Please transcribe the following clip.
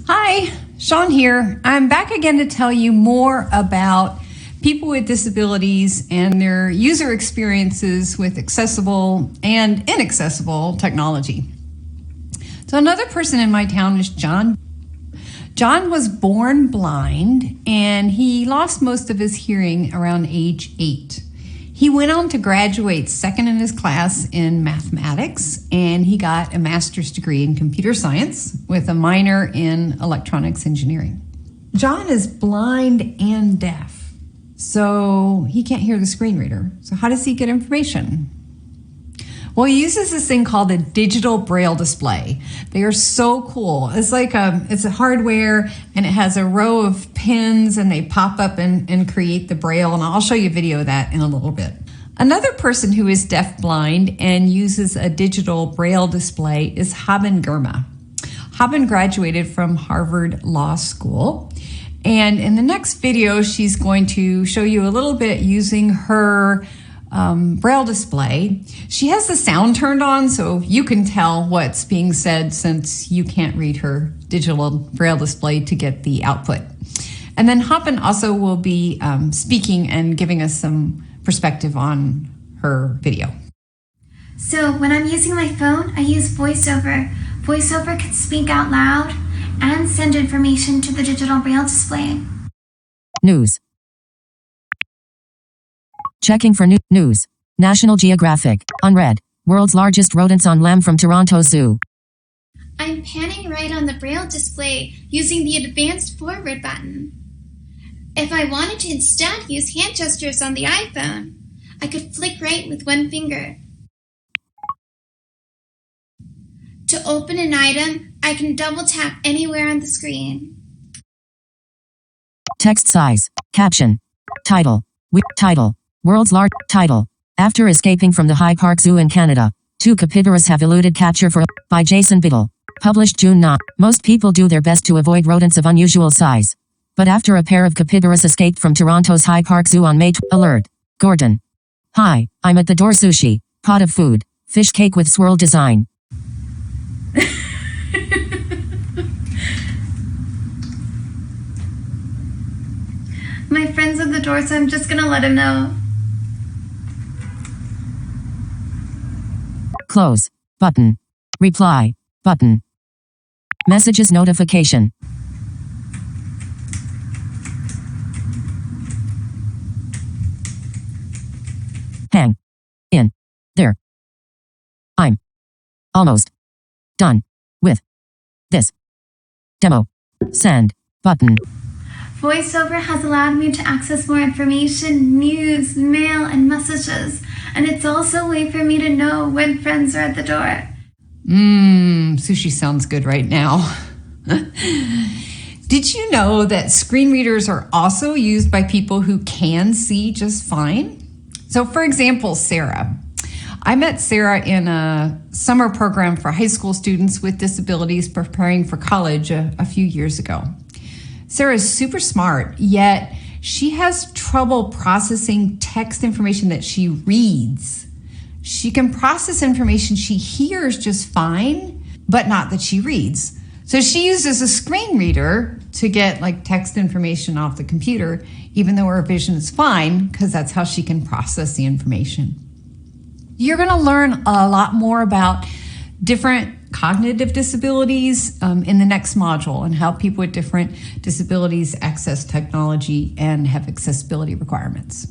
Hi, Sean here. I'm back again to tell you more about people with disabilities and their user experiences with accessible and inaccessible technology. So another person in my town is John. John was born blind and he lost most of his hearing around age 8. He went on to graduate second in his class in mathematics, and he got a master's degree in computer science with a minor in electronics engineering. John is blind and deaf, so he can't hear the screen reader. So how does he get information? Well, he uses this thing called a digital braille display. They are so cool. It's like it's a hardware, and it has a row of pins, and they pop up and create the braille. And I'll show you a video of that in a little bit. Another person who is deaf-blind and uses a digital braille display is Haben Girma. Haben graduated from Harvard Law School. And in the next video, she's going to show you a little bit using her braille display. She has the sound turned on so you can tell what's being said since you can't read her digital braille display to get the output. And then Haben also will be speaking and giving us some perspective on her video. So when I'm using my phone, I use VoiceOver. VoiceOver can speak out loud and send information to the digital braille display. News. Checking for news. National Geographic. Unread. World's largest rodents on lam from Toronto Zoo. I'm panning right on the braille display using the advanced forward button. If I wanted to instead use hand gestures on the iPhone, I could flick right with one finger. To open an item, I can double tap anywhere on the screen. Text size. Caption. Title. Title. World's large title. After escaping from the High Park Zoo in Canada, 2 capybaras have eluded capture by Jason Biddle. Published June 9. Most people do their best to avoid rodents of unusual size. But after a pair of capybaras escaped from Toronto's High Park Zoo on May alert. Gordon. Hi, I'm at the door sushi, pot of food, fish cake with swirl design. My friend's at the door, so I'm just gonna let him know. Close. Button. Reply. Button. Messages notification. Hang. In. There. I'm almost done with this demo. Send. Button. VoiceOver has allowed me to access more information, news, mail, and messages. And it's also a way for me to know when friends are at the door. Sushi sounds good right now. Did you know that screen readers are also used by people who can see just fine? So for example, Sarah. I met Sarah in a summer program for high school students with disabilities preparing for college a few years ago. Sarah is super smart, yet she has trouble processing text information that she reads. She can process information she hears just fine, but not that she reads. So she uses a screen reader to get like text information off the computer, even though her vision is fine, because that's how she can process the information. You're going to learn a lot more about different cognitive disabilities in the next module and how people with different disabilities access technology and have accessibility requirements.